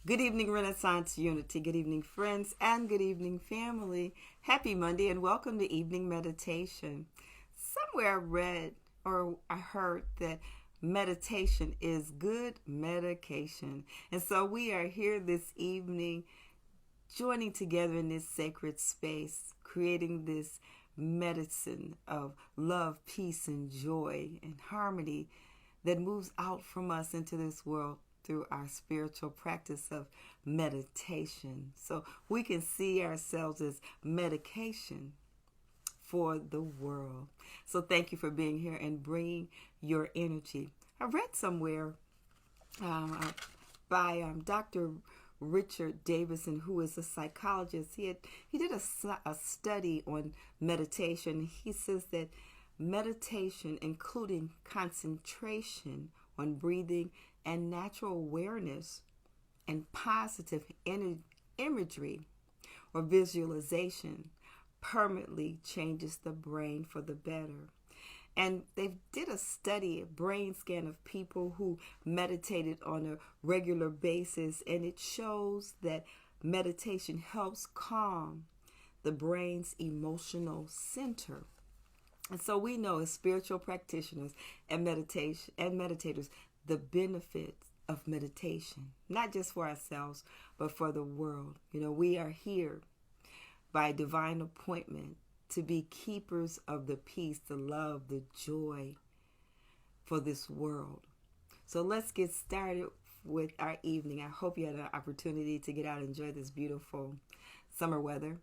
Good evening, Renaissance Unity. Good evening, friends, and good evening, family. Happy Monday, and welcome to evening meditation. Somewhere I read or I heard that meditation is good medication. And so we are here this evening, joining together in this sacred space, creating this medicine of love, peace, and joy and harmony that moves out from us into this world through our spiritual practice of meditation. So we can see ourselves as medication for the world. So thank you for being here and bringing your energy. I read somewhere by Dr. Richard Davison, who is a psychologist. He did a study on meditation. He says that meditation, including concentration on breathing and natural awareness and positive imagery or visualization, permanently changes the brain for the better. And they did a study, a brain scan of people who meditated on a regular basis, and it shows that meditation helps calm the brain's emotional center. And so we know as spiritual practitioners and meditators, the benefits of meditation, not just for ourselves, but for the world. You know, we are here by divine appointment to be keepers of the peace, the love, the joy for this world. So let's get started with our evening. I hope you had an opportunity to get out and enjoy this beautiful summer weather.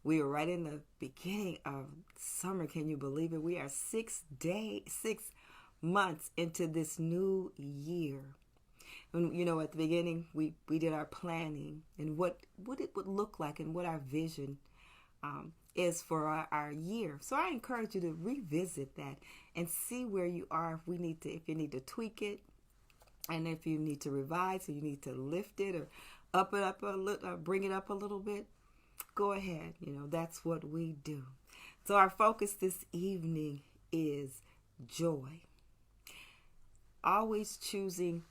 We are right in the beginning of summer. Can you believe it? We are 6 months into this new year. And you know, at the beginning, we did our planning and what it would look like and what our vision is for our year. So I encourage you to revisit that and see where you are. If you need to tweak it, and if you need to revise, or you need to lift it or up it up a little, or bring it up a little bit, go ahead. You know, that's what we do. So our focus this evening is joy. Always choosing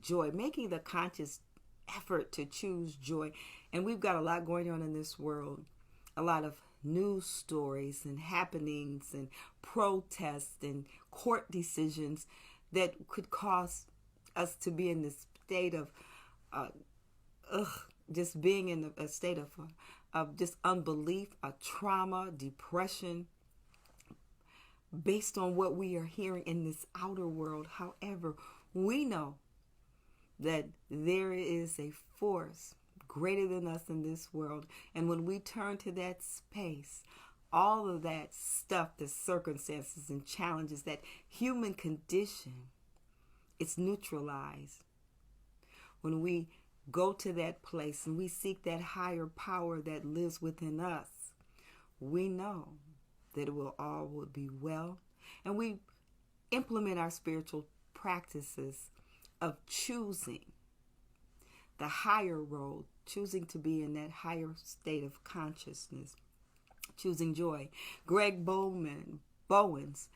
joy, making the conscious effort to choose joy. And we've got a lot going on in this world, a lot of news stories and happenings and protests and court decisions that could cause us to be in this state of just being in a state of just unbelief, a trauma, depression, based on what we are hearing in this outer world. However, we know that there is a force greater than us in this world. And when we turn to that space, all of that stuff, the circumstances and challenges, that human condition, it's neutralized. When we go to that place and we seek that higher power that lives within us, we know that all will be well. And we implement our spiritual practices of choosing the higher road, choosing to be in that higher state of consciousness, choosing joy. Greg Bowen's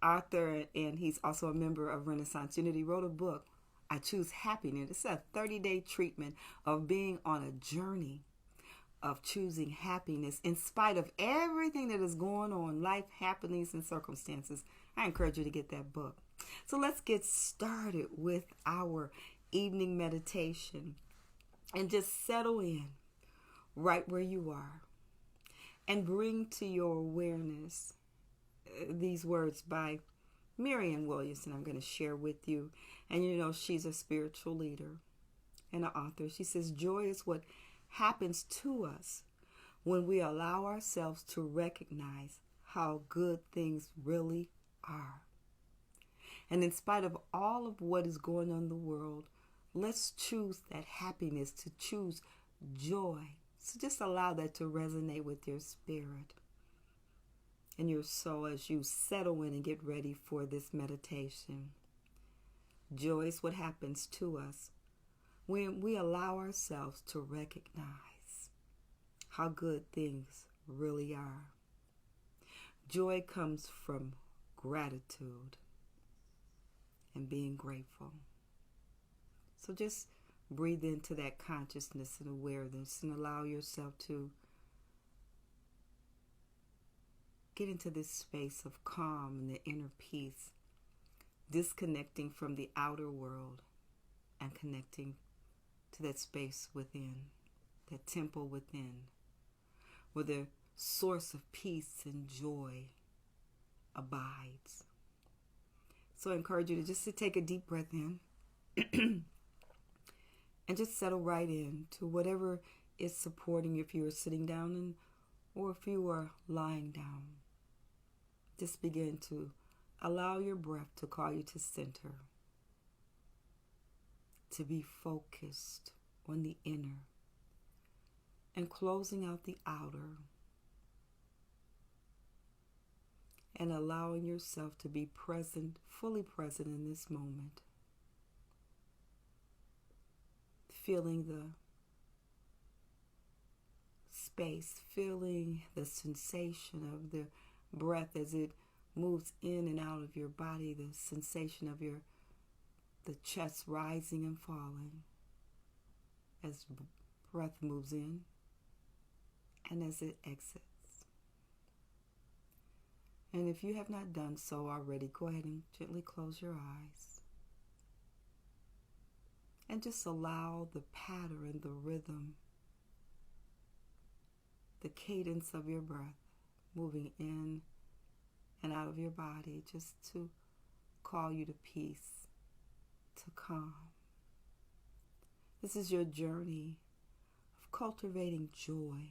author, and he's also a member of Renaissance Unity, wrote a book, I Choose Happiness. It's a 30-day treatment of being on a journey of choosing happiness in spite of everything that is going on, life happenings and circumstances. I encourage you to get that book. So let's get started with our evening meditation and just settle in right where you are and bring to your awareness these words by Marianne Williamson I'm going to share with you. And you know, she's a spiritual leader and an author. She says, joy is what happens to us when we allow ourselves to recognize how good things really are. And in spite of all of what is going on in the world, let's choose that happiness, to choose joy. So just allow that to resonate with your spirit and your soul as you settle in and get ready for this meditation. Joy is what happens to us when we allow ourselves to recognize how good things really are. Joy comes from gratitude and being grateful. So just breathe into that consciousness and awareness and allow yourself to get into this space of calm and the inner peace, disconnecting from the outer world and connecting to that space within, that temple within, where the source of peace and joy abides. So I encourage you to take a deep breath in and just settle right in to whatever is supporting you, if you are sitting down or if you are lying down. Just begin to allow your breath to call you to center, to be focused on the inner and closing out the outer, and allowing yourself to be present, fully present in this moment. Feeling the space, feeling the sensation of the breath as it moves in and out of your body, the sensation of the chest rising and falling as breath moves in and as it exits. And if you have not done so already, go ahead and gently close your eyes. And just allow the pattern, the rhythm, the cadence of your breath moving in and out of your body just to call you to peace, to calm. This is your journey of cultivating joy.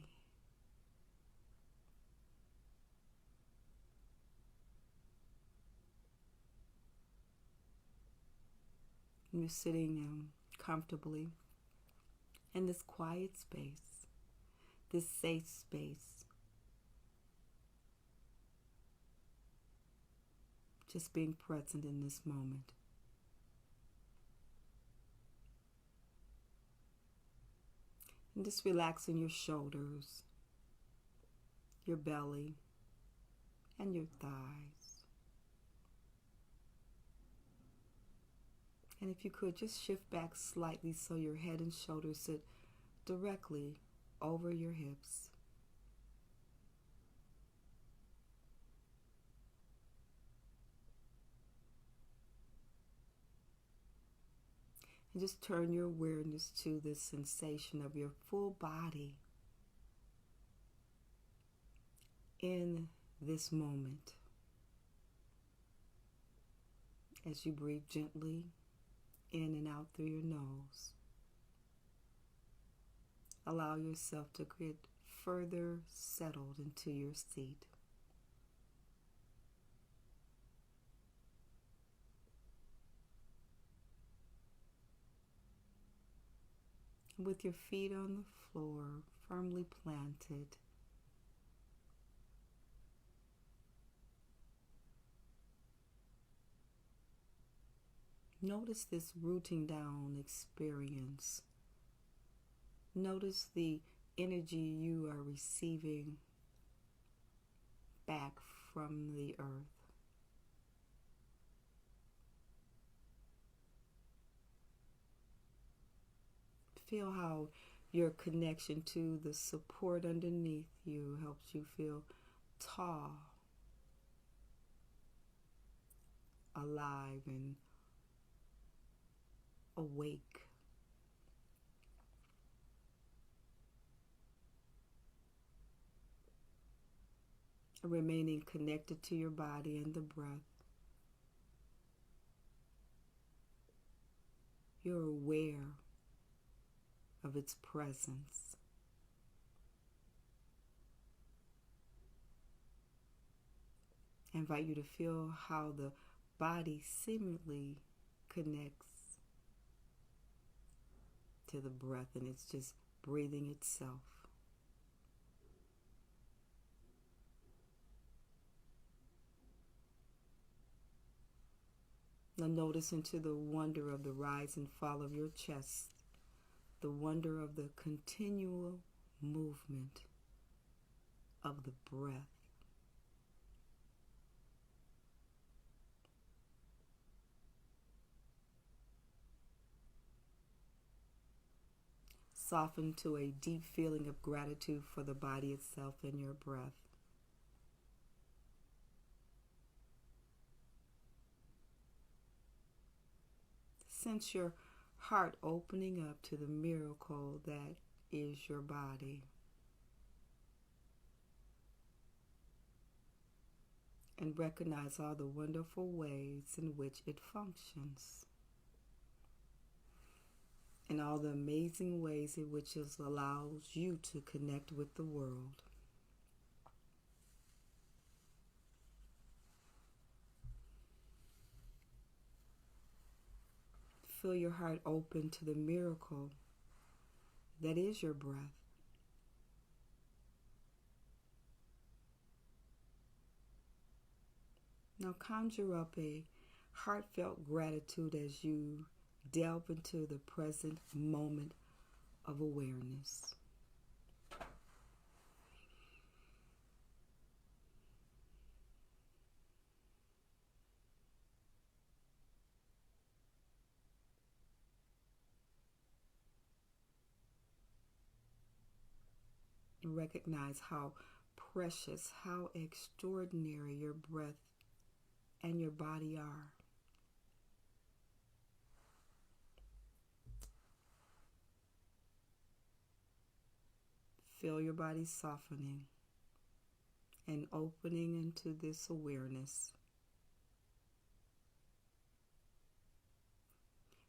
You're sitting comfortably in this quiet space, this safe space, just being present in this moment. And just relaxing your shoulders, your belly, and your thighs. And if you could, just shift back slightly so your head and shoulders sit directly over your hips. And just turn your awareness to this sensation of your full body in this moment. As you breathe gently in and out through your nose, allow yourself to get further settled into your seat. With your feet on the floor, firmly planted, notice this rooting down experience. Notice the energy you are receiving back from the earth. Feel how your connection to the support underneath you helps you feel tall, alive, and awake. Remaining connected to your body and the breath. You're aware of its presence. I invite you to feel how the body seemingly connects to the breath, and it's just breathing itself. Now notice into the wonder of the rise and fall of your chest, the wonder of the continual movement of the breath. soften to a deep feeling of gratitude for the body itself and your breath. Sense your heart opening up to the miracle that is your body. And recognize all the wonderful ways in which it functions. And all the amazing ways in which it allows you to connect with the world. Feel your heart open to the miracle that is your breath. Now conjure up a heartfelt gratitude as you delve into the present moment of awareness. And recognize how precious, how extraordinary your breath and your body are. Feel your body softening and opening into this awareness.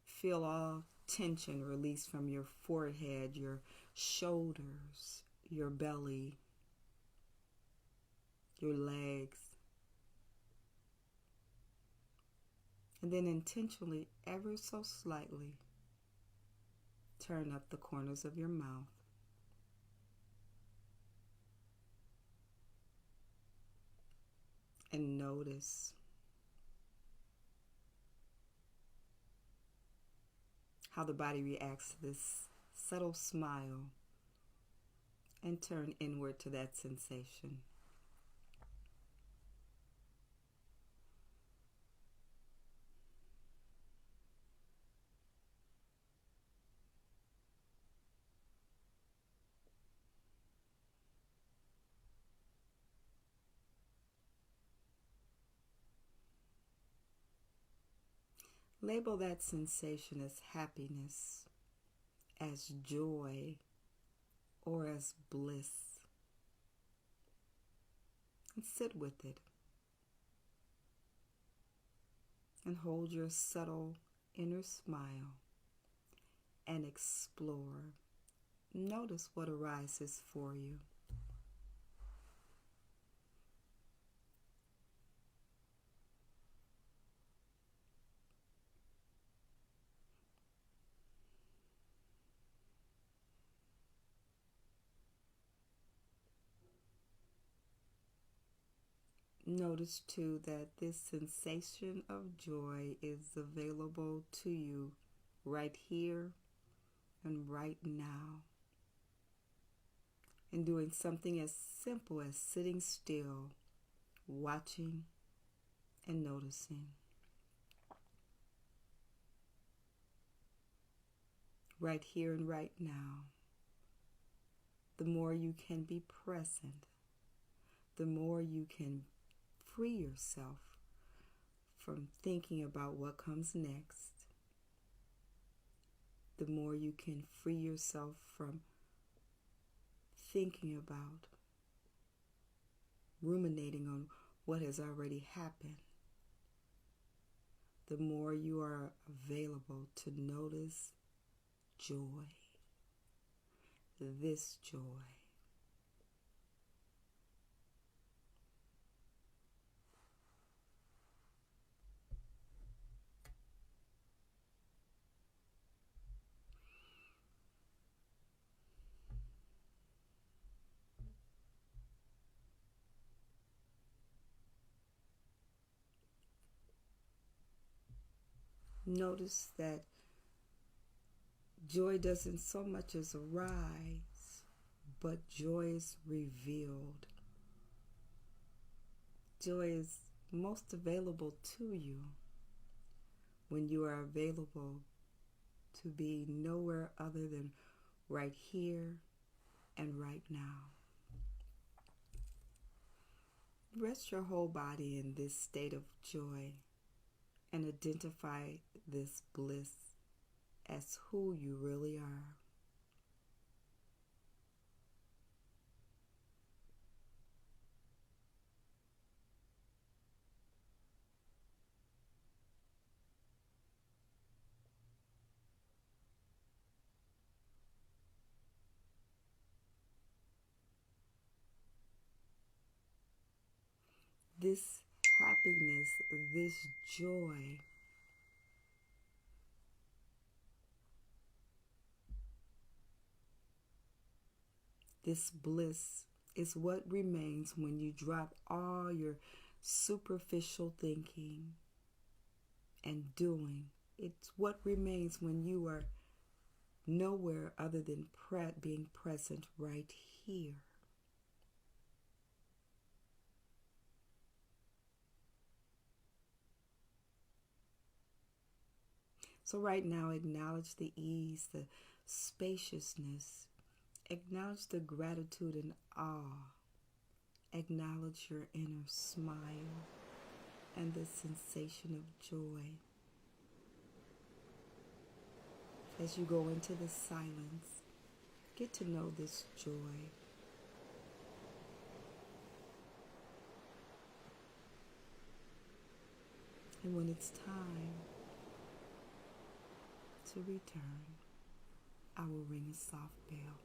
Feel all tension released from your forehead, your shoulders, your belly, your legs. And then intentionally, ever so slightly, turn up the corners of your mouth. And notice how the body reacts to this subtle smile, and turn inward to that sensation. Label that sensation as happiness, as joy, or as bliss. And sit with it. And hold your subtle inner smile and explore. Notice what arises for you. Notice too that this sensation of joy is available to you right here and right now. And doing something as simple as sitting still, watching and noticing. Right here and right now. The more you can be present, the more you can free yourself from thinking about what comes next. The more you can free yourself from thinking about, ruminating on what has already happened. The more you are available to notice joy, this joy. Notice that joy doesn't so much as arise, but joy is revealed. Joy is most available to you when you are available to be nowhere other than right here and right now. Rest your whole body in this state of joy and identify this bliss as who you really are. This happiness, this joy, this bliss is what remains when you drop all your superficial thinking and doing. It's what remains when you are nowhere other than being present right here. So right now, acknowledge the ease, the spaciousness. Acknowledge the gratitude and awe. Acknowledge your inner smile and the sensation of joy. As you go into the silence, get to know this joy. And when it's time to return, I will ring a soft bell.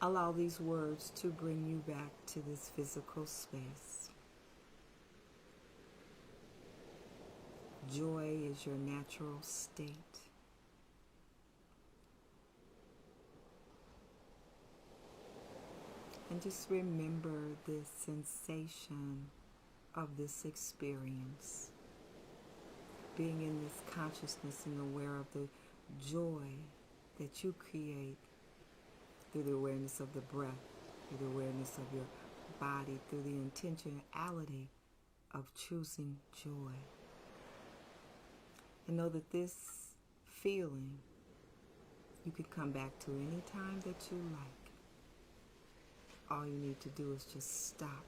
Allow these words to bring you back to this physical space. Joy is your natural state. And just remember this sensation of this experience. Being in this consciousness and aware of the joy that you create through the awareness of the breath, through the awareness of your body, through the intentionality of choosing joy. And know that this feeling you can come back to any time that you like. All you need to do is just stop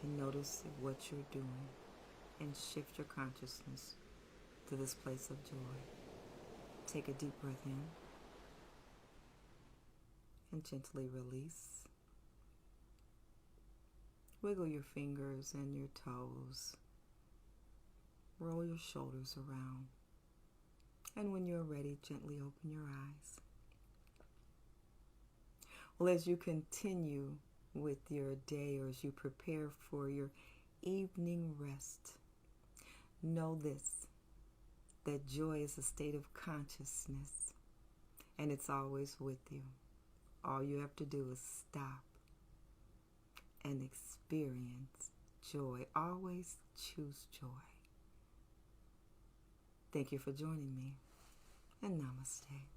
and notice what you're doing and shift your consciousness to this place of joy. Take a deep breath in and gently release. Wiggle your fingers and your toes. Roll your shoulders around. And when you're ready, gently open your eyes. Well, as you continue with your day or as you prepare for your evening rest, know this, that joy is a state of consciousness and it's always with you. All you have to do is stop and experience joy. Always choose joy. Thank you for joining me, and namaste.